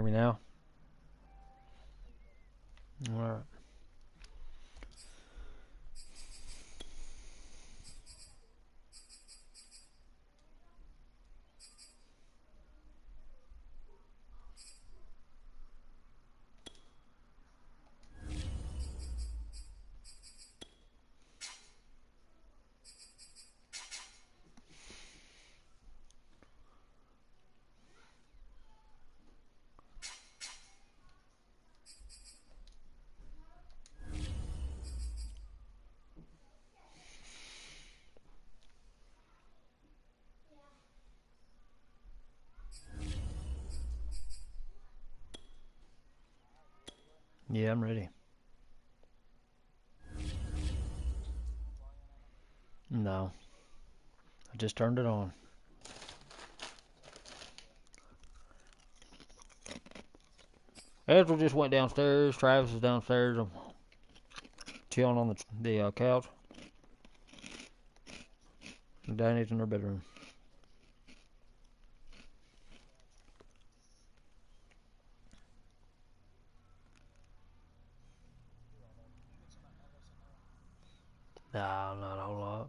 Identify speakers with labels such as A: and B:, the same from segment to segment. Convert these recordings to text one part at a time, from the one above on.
A: me now? All right. Yeah, I'm ready. No. I just turned it on. Ezra just went downstairs. Travis is downstairs. I'm chilling on the couch. And Danny's in her bedroom. No, not a whole lot.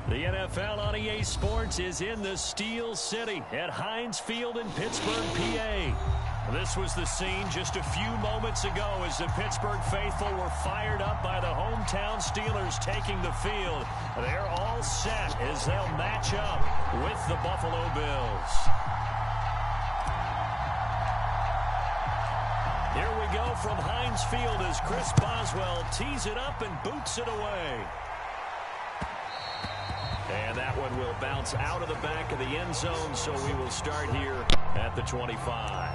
B: The NFL on EA Sports is in the Steel City at Heinz Field in Pittsburgh, PA. This was the scene just a few moments ago as the Pittsburgh faithful were fired up by the hometown Steelers taking the field. They're all set as they'll match up with the Buffalo Bills. Here we go from Heinz Field as Chris Boswell tees it up and boots it away. And that one will bounce out of the back of the end zone, so we will start here at the 25.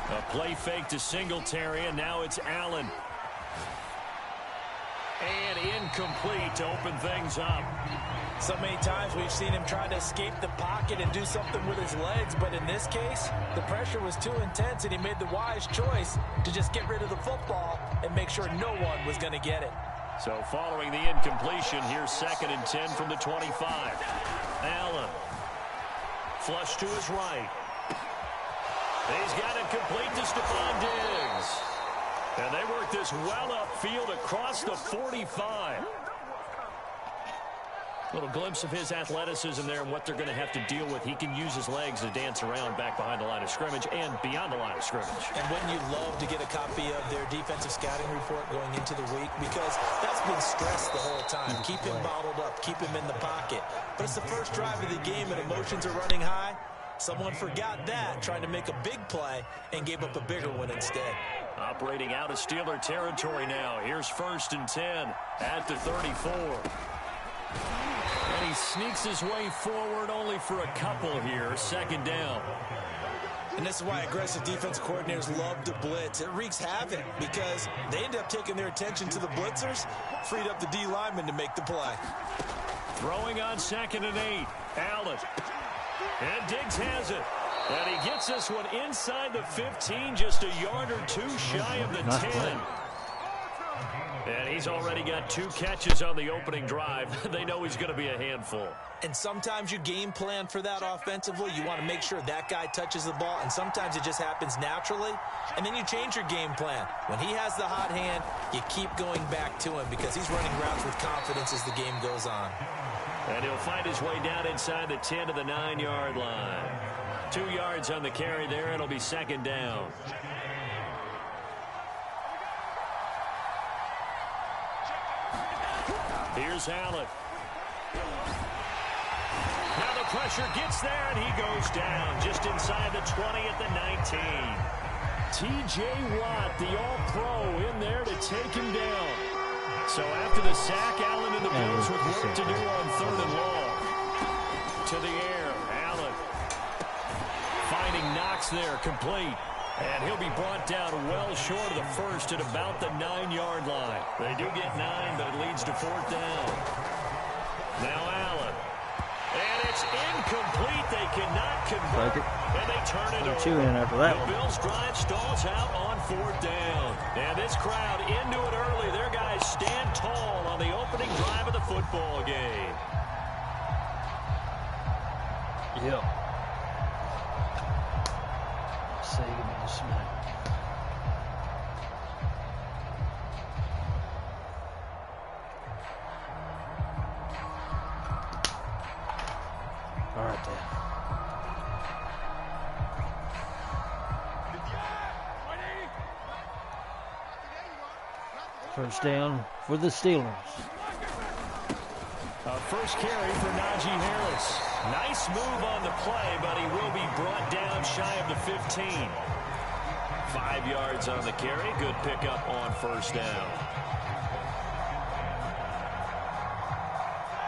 B: A play fake to Singletary, and now it's Allen. And incomplete to open things up.
C: So many times we've seen him try to escape the pocket and do something with his legs, but in this case, the pressure was too intense and he made the wise choice to just get rid of the football and make sure no one was going to get it.
B: So following the incompletion, here's 2nd and 10 from the 25. Allen. Flush to his right. He's got it complete to Stephon Diggs. And they work this well upfield across the 45. Little glimpse of his athleticism there and what they're going to have to deal with. He can use his legs to dance around back behind the line of scrimmage and beyond the line of scrimmage.
C: And wouldn't you love to get a copy of their defensive scouting report going into the week? Because that's been stressed the whole time. Keep him bottled up. Keep him in the pocket. But it's the first drive of the game and emotions are running high. Someone forgot that, trying to make a big play, and gave up a bigger one instead.
B: Operating out of Steeler territory now. Here's 1st and 10 at the 34. And he sneaks his way forward only for a couple here. 2nd down.
C: And this is why aggressive defensive coordinators love to blitz. It wreaks havoc because they end up taking their attention to the blitzers, freed up the D lineman to make the play.
B: Throwing on 2nd and 8. Allen. And Diggs has it. And he gets this one inside the 15, just a yard or two shy of the 10. And he's already got 2 catches on the opening drive. They know he's going to be a handful.
C: And sometimes you game plan for that offensively. You want to make sure that guy touches the ball, and sometimes it just happens naturally. And then you change your game plan. When he has the hot hand, you keep going back to him because he's running routes with confidence as the game goes on.
B: And he'll find his way down inside the 10 to the 9-yard line. 2 yards on the carry there. It'll be 2nd down. Here's Allen. Now the pressure gets there, and he goes down just inside the 20 at the 19. T.J. Watt, the all-pro, in there to take him down. So after the sack, Allen and the Bills with work to do on 3rd and long. To the air, Allen. Finding Knox there, complete. And he'll be brought down well short of the first at about the 9-yard line. They do get 9, but it leads to 4th down. Now Allen. And it's It's incomplete. They cannot convert, and they turn it over.
A: In after that
B: the Bills' drive stalls out on 4th down. And this crowd into it early. Their guys stand tall on the opening drive of the football game.
A: Yeah. Let's see, give me just a minute. All right, then. First down for the Steelers.
B: First carry for Najee Harris. Nice move on the play, but he will be brought down shy of the 15. 5 yards on the carry. Good pickup on first down.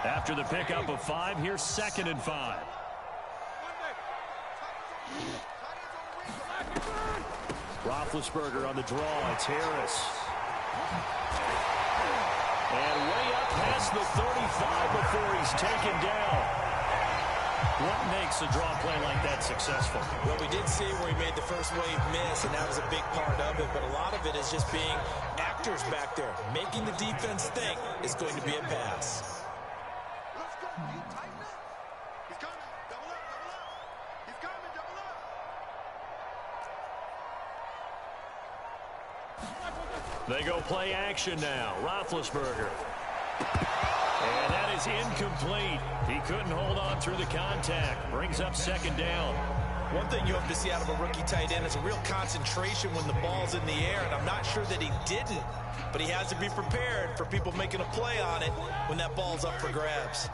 B: After the pickup of 5, here's 2nd and 5. Roethlisberger on the draw. It's Harris. And way up past the 35 before he's taken down. What makes a draw play like that successful?
C: Well, we did see where he made the first wave miss, and that was a big part of it. But a lot of it is just being actors back there. Making the defense think it's going to be a pass.
B: They go play action now. Roethlisberger. And that is incomplete. He couldn't hold on through the contact. Brings up 2nd down.
C: One thing you hope to see out of a rookie tight end is a real concentration when the ball's in the air, and I'm not sure that he didn't, but he has to be prepared for people making a play on it when that ball's up for grabs.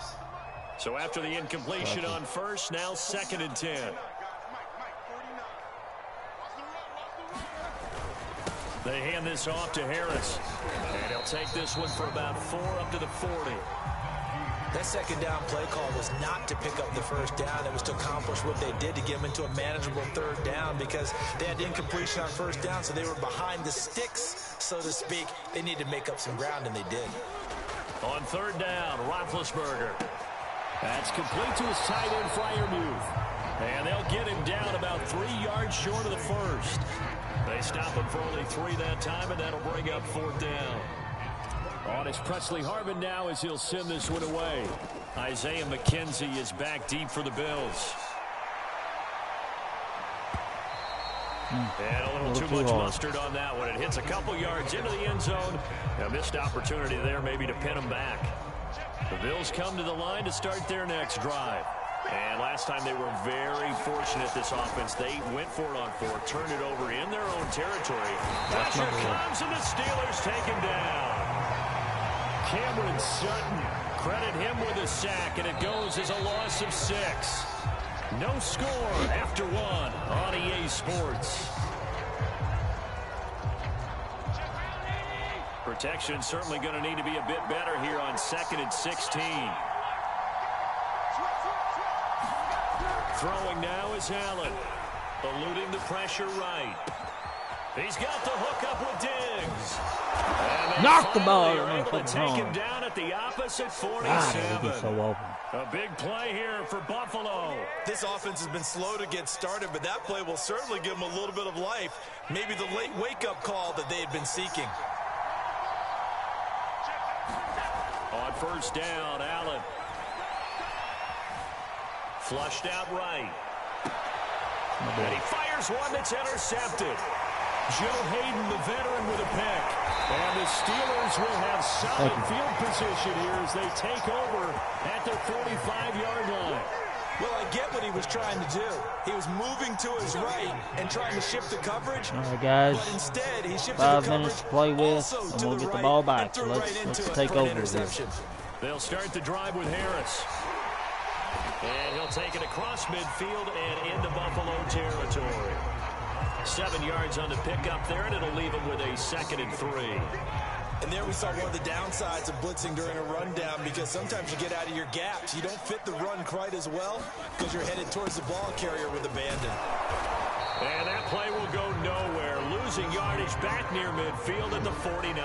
B: So after the incompletion on first, now 2nd and 10. They hand this off to Harris. And he'll take this one for about 4 up to the 40.
C: That 2nd down play call was not to pick up the first down. It was to accomplish what they did to get them into a manageable 3rd down because they had incompletion on first down, so they were behind the sticks, so to speak. They needed to make up some ground, and they did.
B: On 3rd down, Roethlisberger. That's complete to his tight end, Freiermuth. And they'll get him down about 3 yards short of the first. They stop him for only 3 that time, and that'll bring up 4th down. On is Presley Harvin now as he'll send this one away. Isaiah McKenzie is back deep for the Bills. And a little too much mustard on that one. It hits a couple yards into the end zone. A missed opportunity there maybe to pin him back. The Bills come to the line to start their next drive. And last time they were very fortunate, this offense. They went for it on 4, turned it over in their own territory. Pressure comes, and the Steelers take him down. Cameron Sutton, credit him with a sack, and it goes as a loss of 6. No score after 1 on EA Sports. Protection certainly going to need to be a bit better here on 2nd and 16. Throwing now is Allen. Eluding the pressure right. He's got the hook up with Diggs.
A: Knock the ball.
B: Able to take him down at the opposite 47.
A: So open.
B: A big play here for Buffalo.
C: This offense has been slow to get started, but that play will certainly give them a little bit of life. Maybe the late wake-up call that they had been seeking.
B: On 1st down, Allen. Flushed out right. And he fires one that's intercepted. Joe Hayden, the veteran, with a pick. And the Steelers will have solid field position here as they take over at their 45-yard line.
C: Well, I get what he was trying to do. He was moving to his right and trying to shift the coverage.
A: All right, guys.
C: But instead, he shifted
A: 5 minutes to play with, and we'll get the ball back.
C: So
A: Let's take over this.
B: They'll start the drive with Harris. And he'll take it across midfield and into Buffalo territory. 7 yards on the pickup there, and it'll leave him with a 2nd and 3.
C: And there we saw one of the downsides of blitzing during a rundown, because sometimes you get out of your gaps. You don't fit the run quite as well because you're headed towards the ball carrier with abandon.
B: And that play will go nowhere. Losing yardage back near midfield at the 49.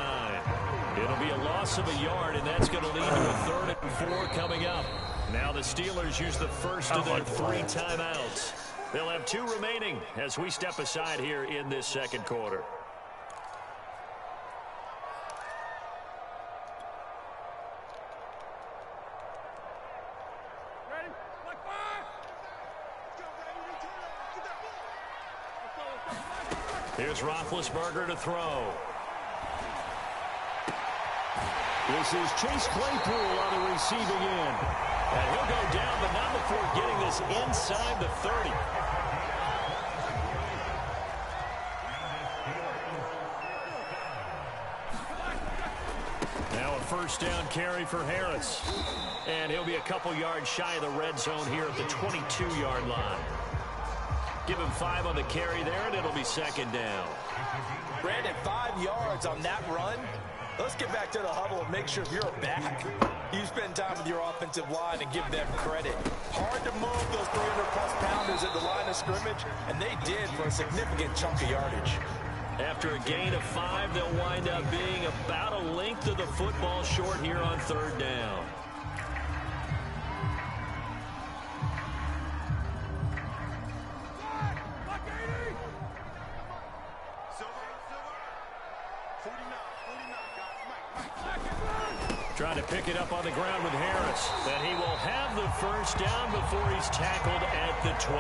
B: It'll be a loss of a yard, and that's going to lead to a 3rd and 4 coming up. Now the Steelers use the first of their 3 timeouts. They'll have 2 remaining as we step aside here in this second quarter. Here's Roethlisberger to throw. This is Chase Claypool on the receiving end. And he'll go down, but not before getting this inside the 30. Now a first down carry for Harris. And he'll be a couple yards shy of the red zone here at the 22-yard line. Give him 5 on the carry there, and it'll be second down.
C: Brandon, 5 yards on that run. Let's get back to the huddle and make sure you're back. You spend time with your offensive line and give them credit. Hard to move those 300-plus pounders at the line of scrimmage, and they did for a significant chunk of yardage.
B: After a gain of 5, they'll wind up being about a length of the football short here on third down. Trying to pick it up on the ground with Harris. And he will have the first down before he's tackled at the 12.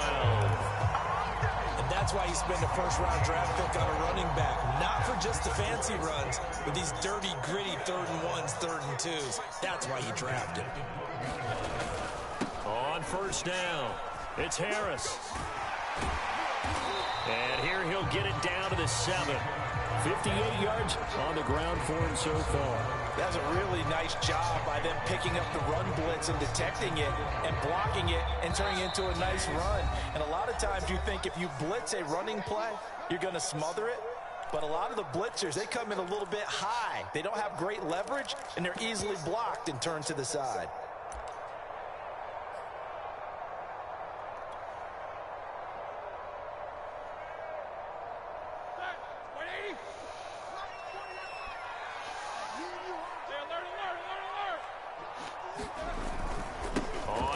C: And that's why you spend a first-round draft pick on a running back. Not for just the fancy runs, but these dirty, gritty 3rd and 1s, 3rd and 2s. That's why you draft him.
B: On first down, it's Harris. And here he'll get it down to the 7. 58 yards on the ground for him so far.
C: That's a really nice job by them picking up the run blitz and detecting it and blocking it and turning it into a nice run. And a lot of times you think if you blitz a running play, you're going to smother it. But a lot of the blitzers, they come in a little bit high. They don't have great leverage, and they're easily blocked and turned to the side.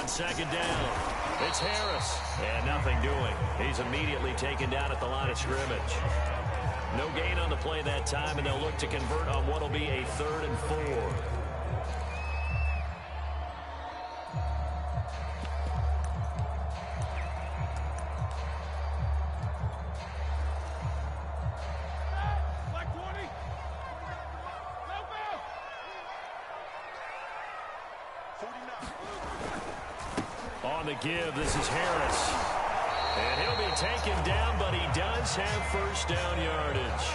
B: Second down. It's Harris. And nothing doing. He's immediately taken down at the line of scrimmage. No gain on the play that time, and they'll look to convert on what will be a 3rd and 4. On the give, this is Harris. And he'll be taken down, but he does have first down yardage.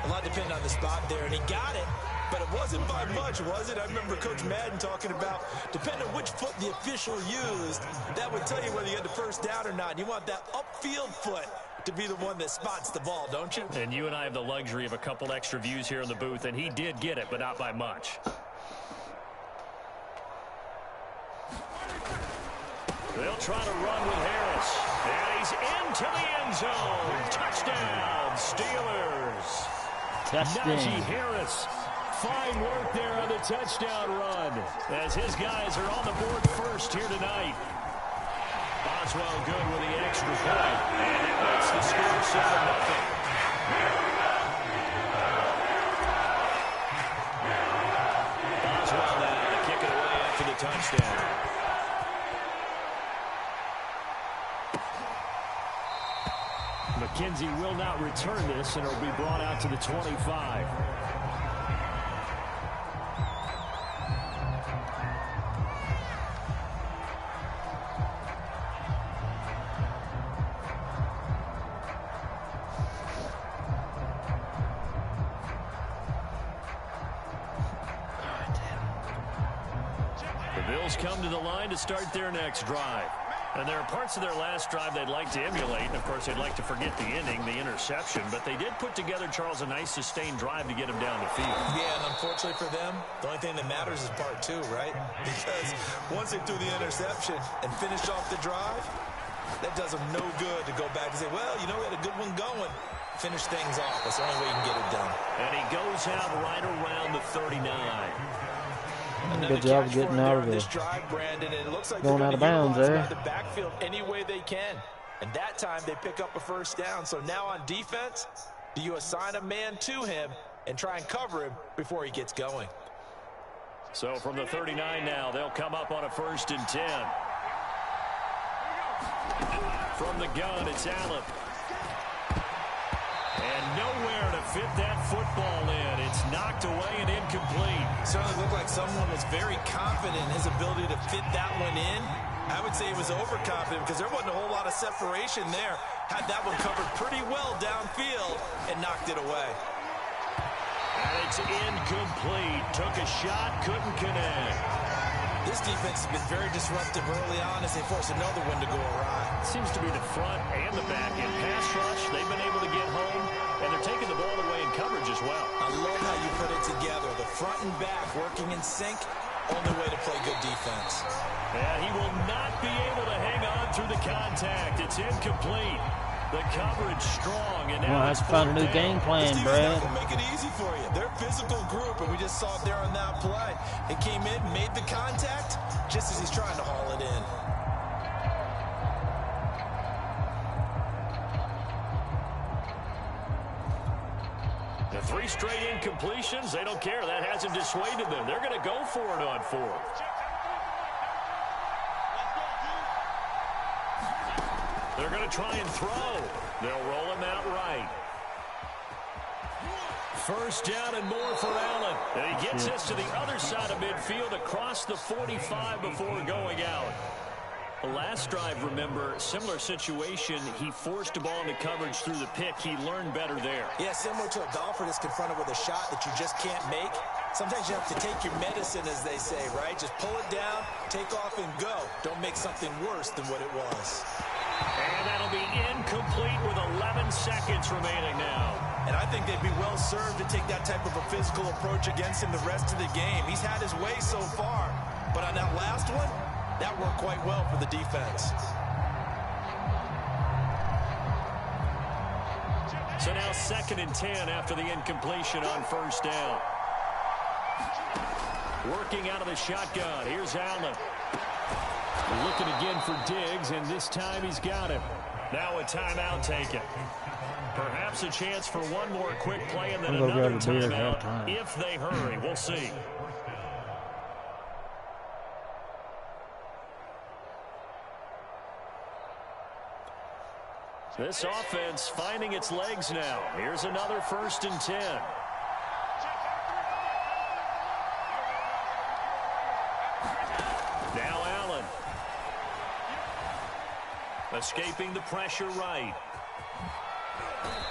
C: A lot depended on the spot there, and he got it. But it wasn't by much, was it? I remember Coach Madden talking about, depending on which foot the official used, that would tell you whether you had the first down or not. You want that upfield foot to be the one that spots the ball, don't you?
B: And you and I have the luxury of a couple extra views here in the booth, and he did get it, but not by much. They'll try to run with Harris. And he's into the end zone. Touchdown, Steelers.
A: Touchdown.
B: Najee Harris. Fine work there on the touchdown run, as his guys are on the board first here tonight. Boswell good with the extra point, and it makes the score 7-0. Boswell now to kick it away after the touchdown. McKenzie will not return this, and it'll be brought out to the 25. The Bills come to the line to start their next drive. And there are parts of their last drive they'd like to emulate. And, of course, they'd like to forget the ending, the interception. But they did put together, Charles, a nice sustained drive to get him down the field.
C: Yeah, and unfortunately for them, the only thing that matters is part 2, right? Because once they threw the interception and finished off the drive, that does them no good to go back and say, well, you know, we had a good one going. Finish things off. That's the only way you can get it done.
B: And he goes out right around the 39.
A: Good job of getting out of
C: this drive, Brandon. And it looks like
A: going out of bounds there.
C: The backfield any way they can. And that time they pick up a first down. So now on defense, do you assign a man to him and try and cover him before he gets going?
B: So from the 39 now, they'll come up on a 1st and 10. From the gun, it's Allen. And nowhere to fit that football in. It's knocked away and incomplete.
C: Certainly looked like someone was very confident in his ability to fit that one in. I would say he was overconfident because there wasn't a whole lot of separation there. Had that one covered pretty well downfield and knocked it away.
B: And it's incomplete. Took a shot, couldn't connect.
C: This defense has been very disruptive early on as they force another one to go awry.
B: Seems to be the front and the back. In pass rush, they've been able to get home, and they're taking the ball away in coverage as well.
C: I love how you put it together. The front and back working in sync. Only way to play good defense.
B: And he will not be able to hang on through the contact. It's incomplete. The coverage strong, and now
A: it's find a new game plan, Brad.
C: Make it easy for you. They're a physical group, and we just saw it there on that play. It came in, made the contact, just as he's trying to haul it in.
B: The 3 straight incompletions, they don't care. That hasn't dissuaded them. They're going to go for it on 4th. They're going to try and throw. They'll roll him out right. 1st down and more for Allen. And he gets this to the other side of midfield across the 45 before going out. The last drive, remember, similar situation. He forced a ball into coverage through the pick. He learned better there.
C: Yeah, similar to a golfer that's confronted with a shot that you just can't make. Sometimes you have to take your medicine, as they say, right? Just pull it down, take off, and go. Don't make something worse than what it was.
B: And that'll be incomplete with 11 seconds remaining now.
C: And I think they'd be well served to take that type of a physical approach against him the rest of the game. He's had his way so far, but on that last one, that worked quite well for the defense.
B: So now 2nd and 10 after the incompletion on 1st down. Working out of the shotgun. Here's Allen. Looking again for Diggs, and this time he's got him. Now a timeout taken. Perhaps a chance for one more quick play and then another timeout if they hurry. We'll see. This offense finding its legs now. Here's another 1st and 10. Now Allen. Escaping the pressure right.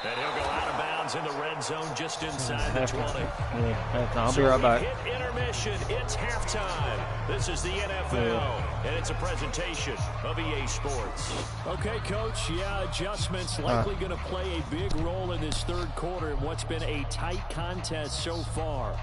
B: And he'll go out of bounds in the red zone just inside the 20.
A: Yeah, I'll be right back.
B: Hit intermission. It's halftime. This is the NFL, and it's a presentation of EA Sports. Okay, Coach. Yeah, adjustments likely going to play a big role in this 3rd quarter in what's been a tight contest so far.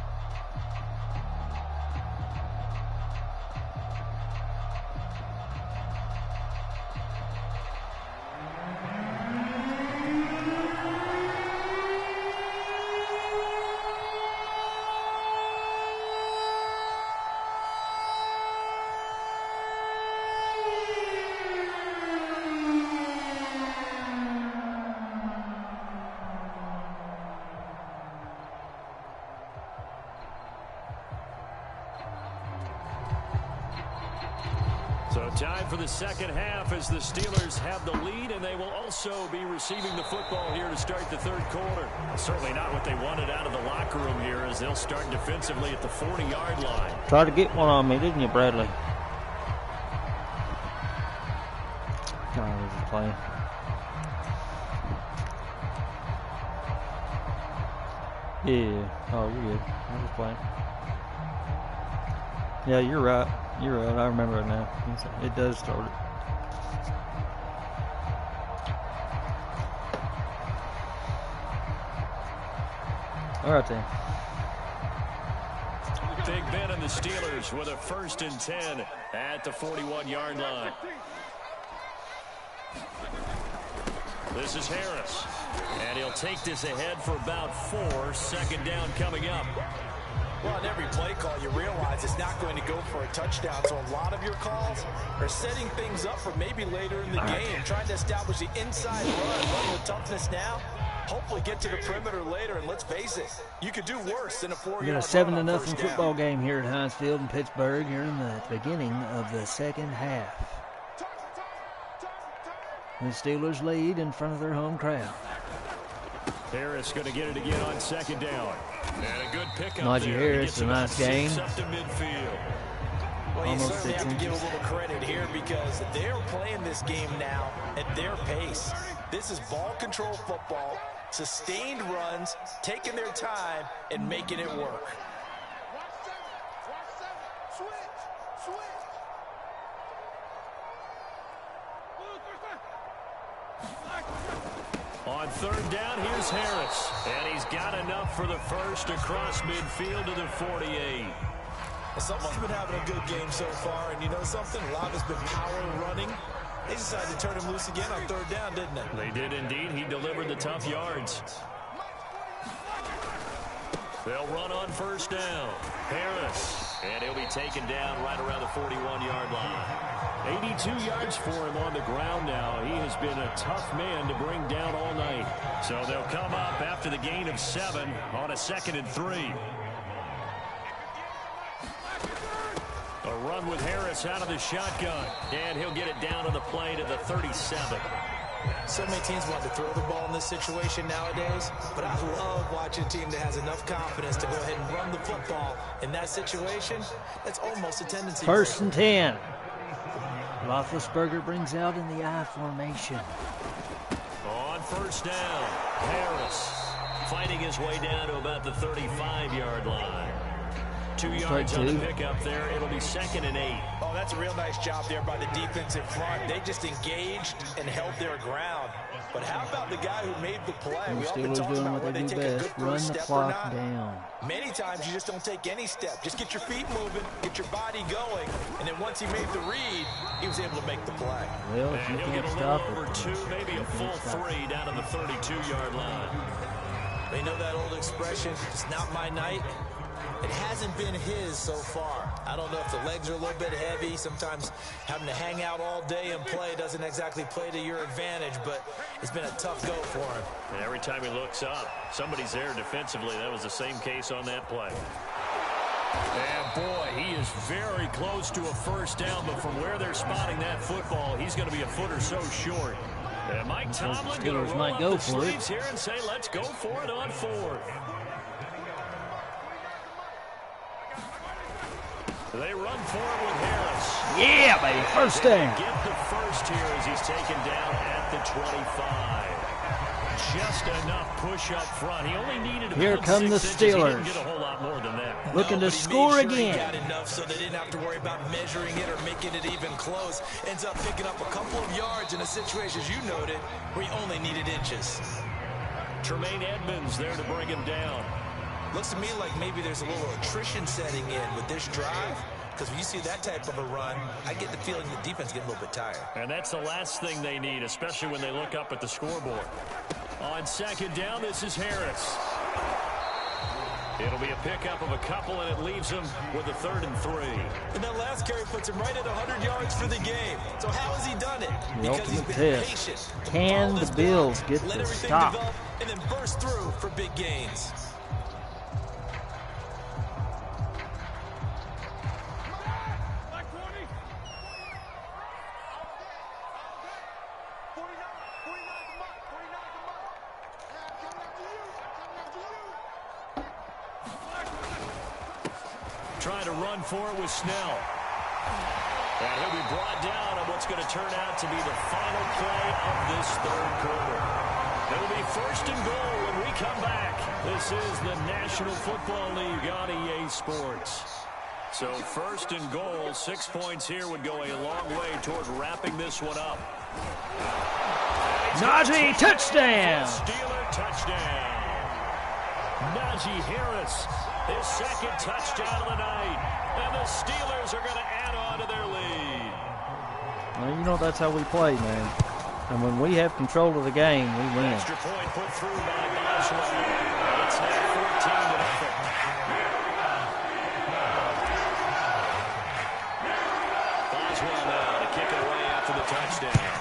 B: So time for the 2nd half as the Steelers have the lead, and they will also be receiving the football here to start the 3rd quarter. Certainly not what they wanted out of the locker room here as they'll start defensively at the 40-yard line.
A: Tried to get one on me, didn't you, Bradley? No, I was just playing. Yeah. Oh, you're good. I was just playing. Yeah, you're right. You're right. I remember it now. It does start it. All right, then.
B: Big Ben and the Steelers with a 1st and 10 at the 41-yard line. This is Harris. And he'll take this ahead for about 4. 2nd down coming up.
C: Well, on every play call, you realize it's not going to go for a touchdown. So a lot of your calls are setting things up for maybe later in the game, trying to establish the inside run with toughness now. Hopefully get to the perimeter later, and let's face it, you could do worse than a 4-yard run.
A: We got a 7-0 football game here at Heinz Field in Pittsburgh here in the beginning of the second half. The Steelers lead in front of their home crowd.
B: Harris going to get it again on second down. And a good pickup.
A: Najee Harris, a nice game.
B: Up to midfield.
C: Well, you certainly have to give a little credit here because they're playing this game now at their pace. This is ball control football, sustained runs, taking their time, and making it work.
B: On third down, here's Harris. And he's got enough for the first across midfield to the 48.
C: Someone's been having a good game so far, and you know something? A lot has been power running. They decided to turn him loose again on third down, didn't they?
B: They did indeed. He delivered the tough yards. They'll run on first down. Harris. And he'll be taken down right around the 41-yard line. 82 yards for him on the ground now. He has been a tough man to bring down all night. So they'll come up after the gain of 7 on a 2nd and 3. A run with Harris out of the shotgun. And he'll get it down on the play to the 37.
C: So many teams want to throw the ball in this situation nowadays, but I love watching a team that has enough confidence to go ahead and run the football. In that situation, that's almost a tendency.
A: 1st and 10. Roethlisberger brings out in the I formation.
B: On first down, Harris fighting his way down to about the 35-yard line. 2 yards on the pickup there. It'll be 2nd and 8.
C: Oh, that's a real nice job there by the defense in front. They just engaged and held their ground. But how about the guy who made the play?
A: The Steelers doing what they do best, run the clock down.
C: Many times you just don't take any step. Just get your feet moving, get your body going, and then once he made the read, he was able to make the play.
A: Well, if you can't stop it,
B: over 2, maybe a full 3 down to the 32-yard line.
C: They know that old expression, it's not my night. It hasn't been his so far. I don't know if the legs are a little bit heavy. Sometimes having to hang out all day and play doesn't exactly play to your advantage, but it's been a tough go for him.
B: And every time he looks up, somebody's there defensively. That was the same case on that play. And boy, he is very close to a first down, but from where they're spotting that football, he's going to be a foot or so short. And Mike Tomlin going to roll up the sleeves here and say, let's go for it on 4th. They run forward with Harris.
A: Yeah, baby, first down.
B: Get the first here as he's taken down at the 25. Just enough push up front. He only needed about
A: Here come the
B: 6 inches.
A: Steelers.
B: He didn't get a whole lot more than that.
A: Looking to score again.
C: He got enough so they didn't have to worry about measuring it or making it even close. Ends up picking up a couple of yards in a situation, as you noted, where he only needed inches.
B: Tremaine Edmonds there to bring him down.
C: Looks to me like maybe there's a little attrition setting in with this drive, because when you see that type of a run, I get the feeling the defense getting a little bit tired.
B: And that's the last thing they need, especially when they look up at the scoreboard. On 2nd down, this is Harris. It'll be a pickup of a couple, and it leaves him with a 3rd and 3.
C: And that last carry puts him right at 100 yards for the game. So how has he done it?
A: The
C: Because he's
A: ultimate
C: been
A: test.
C: patient.
A: Can the Bills get
C: let
A: the
C: everything
A: stop?
C: develop, and then burst through for big gains.
B: Trying to run for it with Snell. And he'll be brought down on what's going to turn out to be the final play of this 3rd quarter. It'll be 1st and goal when we come back. This is the National Football League on EA Sports. So 1st and goal, 6 points here would go a long way toward wrapping this one up.
A: Najee, touchdown!
B: Steeler touchdown. Najee Harris, his 2nd touchdown of the night. And the Steelers are going to add on to their lead.
A: Well, you know that's how we play, man. And when we have control of the game, we win.
B: Extra point put through by Boswell. It's now 14-0. kick it away after the touchdown.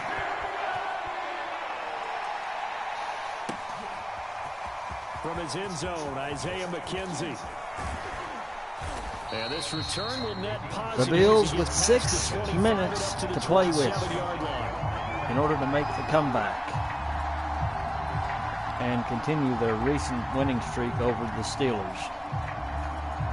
B: From his end zone, Isaiah McKenzie. And this return will net positive.
A: The Bills with 6 minutes to play with in order to make the comeback and continue their recent winning streak over the Steelers,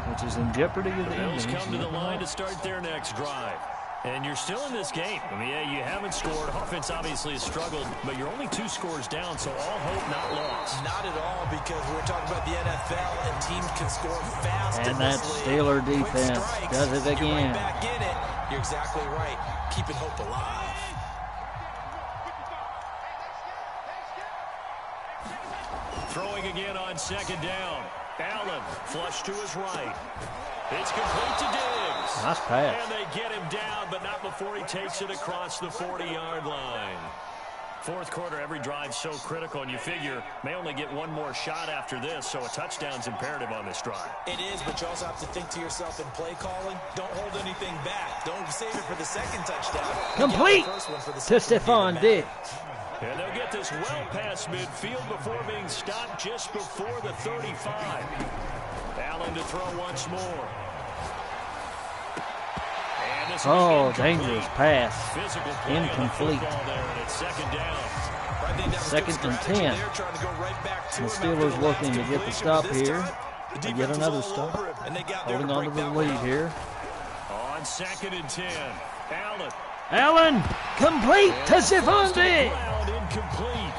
A: which is in jeopardy of the
B: Bills
A: ending.
B: come to the line to start their next drive. And you're still in this game. I mean, yeah, you haven't scored. Offense obviously has struggled, but you're only 2 scores down, so all hope not lost.
C: Not at all, because we're talking about the NFL, and teams can score fast.
A: And that Steeler defense does it again.
C: You're right back in it. You're exactly right. Keeping hope alive.
B: Throwing again on second down. Allen flush to his right. It's complete to Diggs.
A: Nice pass.
B: And they get him down, but not before he takes it across the 40-yard line. Fourth quarter, every drive so critical, and you figure may only get one more shot after this, so a touchdown's imperative on this drive.
C: It is, but you also have to think to yourself in play calling, don't hold anything back. Don't save it for the second touchdown.
A: Complete to Stephon Diggs.
B: And they'll get this well past midfield before being stopped just before the 35. Allen to throw once more. And this
A: Oh, dangerous pass.
B: Physical play
A: Incomplete.
B: on the there, and it's second down.
A: Second and 10. The Steelers looking to get the stop here. And get another stop. Holding on to the lead here.
B: On second and 10. Allen.
A: Allen, complete to Stephon Diggs.
B: Incomplete.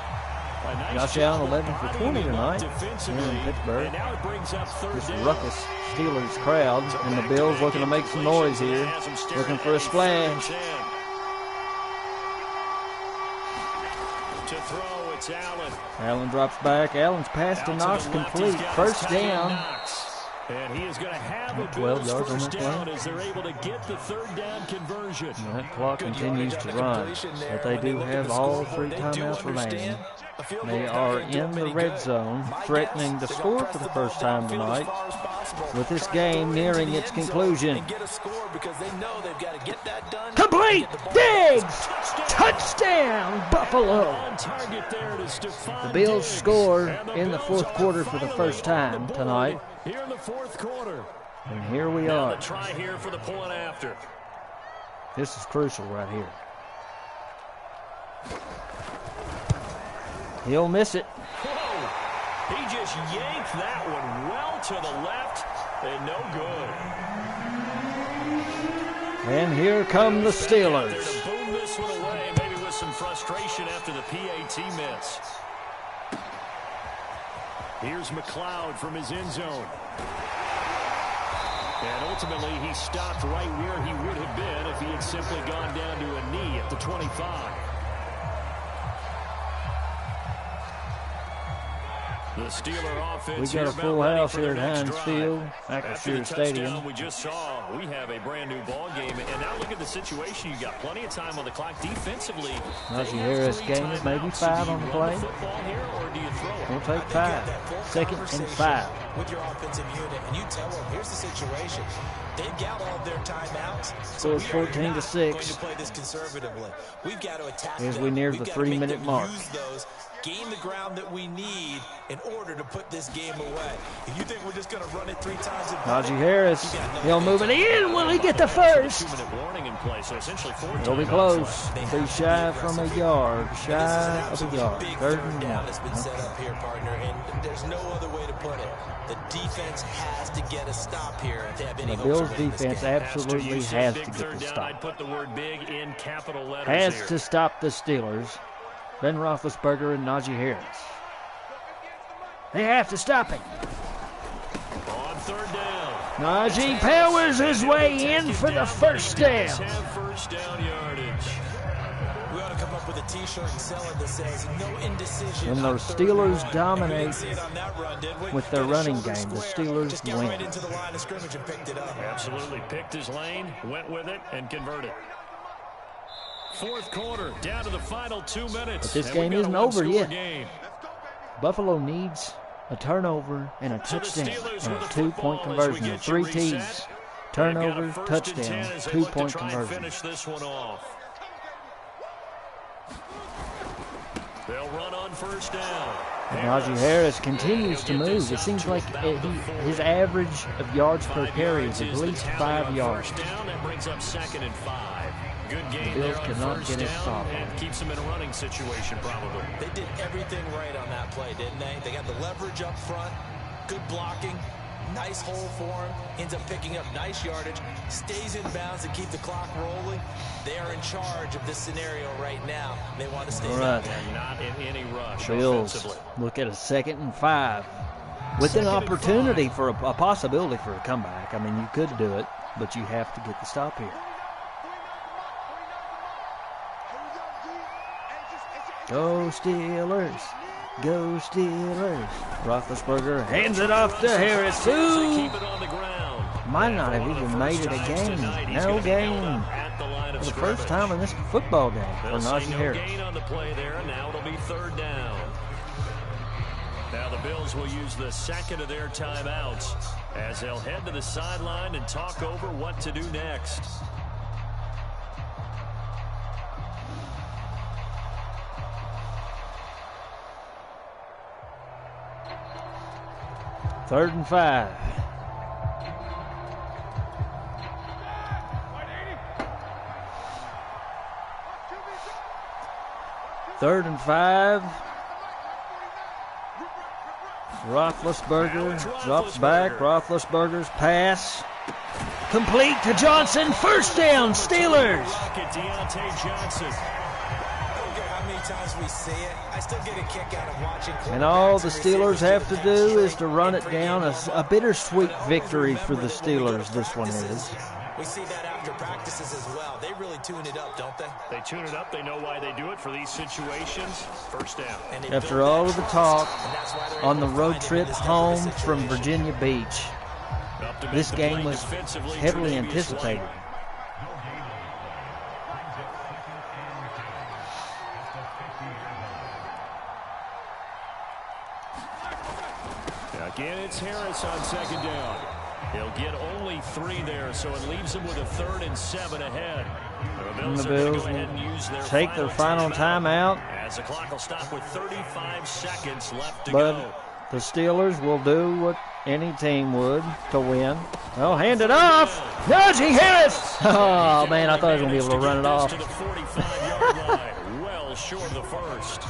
A: Josh Allen 11 for 20 tonight here in Pittsburgh.
B: And now it brings up third
A: This
B: down.
A: ruckus Steelers crowd, and the Bills looking to make some noise here, looking for a splash.
B: To throw, it's Allen.
A: Allen drops back. Allen's pass to Knox complete. First down.
B: And he is going to have a
A: 12 yards on
B: first
A: that
B: down
A: play.
B: as they're able to get the third down conversion.
A: And that clock continues to run, but they do have all 3 timeouts remaining. They are in the red zone, threatening to score for the first time tonight, with this game nearing its conclusion. Complete! Diggs! Touchdown, Buffalo! The Bills score in the fourth quarter for the first time tonight.
B: Here in the fourth quarter.
A: And here we
B: Now
A: are.
B: the try here for the point after.
A: This is crucial right here. He'll miss it.
B: Whoa. He just yanked that one well to the left and no good.
A: And here come the Steelers.
B: There to boom this one away, maybe with some frustration after the PAT miss. Here's McLeod from his end zone. And ultimately, he stopped right where he would have been if he had simply gone down to a knee at the 25. The Steeler offense.
A: We got a full house here at Heinz Field, Acrisure Stadium.
B: We just saw we have a brand new ball game, and now look at the situation. You got plenty of time on the clock defensively.
A: Najee Harris gained it, maybe 5 on the play. We'll take 5. Second and 5.
C: With your offensive unit, and you tell them, here's the situation. They've got all of their timeouts.
A: So it's 14 to 6.
C: Going to play this conservatively. We've got to attack
A: As
C: them.
A: we near the
C: We've got to make
A: 3-minute
C: them
A: mark.
C: use those, gain the ground that we need in order to put this game away. If you think we're just going to run it 3 times,
A: Najee Harris, he'll move it in. Will he get the first? It'll be close. Be shy from a yard. Shy of a yard. Third and
C: down
A: 1.
C: has been set up here, partner, and there's no other way to put it. The defense has to get a stop here if they have any
A: The
C: hopes
A: Bills
C: of winning this
A: defense
C: game.
A: absolutely has to get the stop.
B: Put the word big in capital letters
A: Has
B: here.
A: to stop the Steelers. Ben Roethlisberger and Najee Harris. They have to stop him.
B: On third down.
A: Najee powers his way in for the first down.
B: First down yardage.
C: We ought to come up with a T-shirt and sell it that says no indecision.
A: When the
C: on third and
A: Steelers
C: 1.
A: dominate
C: We didn't see it on that run, did we?
A: with their
C: Got a
A: running
C: shoulder
A: game, the
C: square,
A: Steelers
C: just got
A: win.
C: right into the line of scrimmage and picked it up.
B: Absolutely picked his lane, went with it, and converted. Fourth quarter, down to the final 2 minutes.
A: But this
B: and
A: game
B: we've got
A: isn't
B: a
A: over
B: one-score
A: yet.
B: game.
A: Buffalo needs a turnover and a touchdown
B: Steelers
A: and a
B: with the
A: 2-point
B: football as we
A: conversion.
B: get you
A: 3 T's.
B: reset.
A: Turnover,
B: They've got a first and
A: touchdown,
B: 10 as they look to
A: 2-point
B: try and
A: conversion.
B: finish this one off. They'll run on first down.
A: Najee Harris continues to move. It seems like his average of yards per carry is at least 5 yards.
B: First down, that brings up 2nd and 5. Good game
A: the Bills
B: there
A: cannot
B: first
A: get it
B: down
A: stopped.
B: and keeps them in a running situation probably.
C: They did everything right on that play, didn't they? They got the leverage up front, good blocking, nice hole for him, ends up picking up nice yardage, stays in bounds to keep the clock rolling. They are in charge of this scenario right now. They want to stay
A: right.
B: And not in any rush
A: Bills
B: offensively.
A: look at a 2nd and 5 with an opportunity for a possibility for a comeback. I mean, you could do it, but you have to get the stop here. Go Steelers. Go Steelers. Roethlisberger hands it off to Harris. Ooh.
B: Keep it on the ground.
A: Might not have even made it a game. No game. For the first time in this football game for Najee Harris.
B: Gain on the play there, and now it'll be 3rd down. Now the Bills will use the 2nd of their timeouts as they'll head to the sideline and talk over what to do next.
A: Third and 5. Third and 5. Roethlisberger drops back. Roethlisberger's pass. Complete to Johnson. First down, Steelers.
C: Times we see it, I still get a kick out of watching.
A: And all the Steelers have to do is to run it down. A bittersweet victory for the Steelers, this one is.
C: We see that after practices as well. They really tune it up, don't they?
B: They tune it up. They know why they do it for these situations. First down.
A: After all of the talk on the road trip home from Virginia Beach, this game was heavily anticipated.
B: Again, it's Harris on 2nd down. He'll get only 3 there, so it leaves him with a 3rd and 7 ahead.
A: And the Bills will take their final timeout.
B: As the clock will stop with 35 seconds left to
A: but
B: go.
A: The Steelers will do what any team would to win. Well, hand it off. Najee Harris. Oh, man, I thought I was going to be able to run it off.
B: To the 45-yard line. Well short of the first.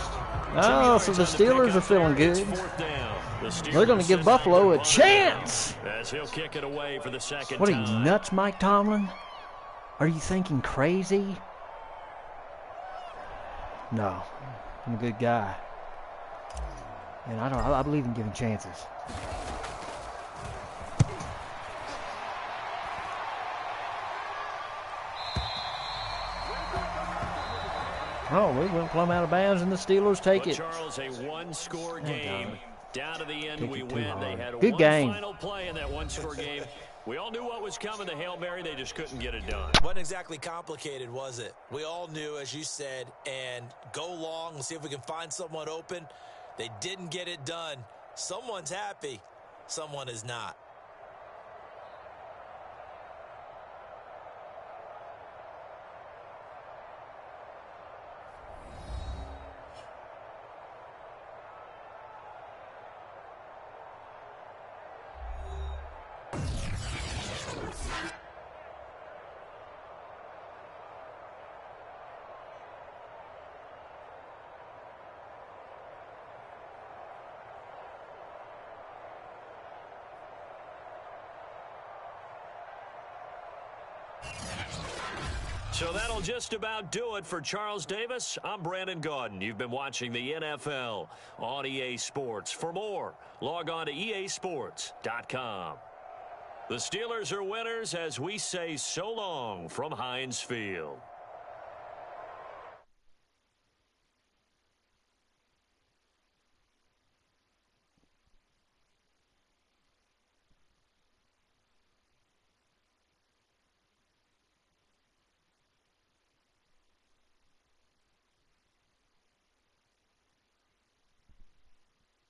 A: Oh, so the Steelers are feeling good. They're going to give Buffalo a chance.
B: As he'll kick it away for the 2nd
A: What are
B: time.
A: you, nuts, Mike Tomlin? Are you thinking crazy? No, I'm a good guy. And I believe in giving chances. Oh, we went plumb out of bounds, and the Steelers take it.
B: Charles, a one-score game. Down to the end, we win. They had
A: good
B: one
A: game.
B: Final play in that one-score game. We all knew what was coming. The Hail Mary, they just couldn't get it done.
C: Wasn't exactly complicated, was it? We all knew, as you said, and go long and see if we can find someone open. They didn't get it done. Someone's happy. Someone is not.
B: So that'll just about do it for Charles Davis. I'm Brandon Gaudin. You've been watching the NFL on EA Sports. For more, log on to easports.com. The Steelers are winners as we say so long from Heinz Field.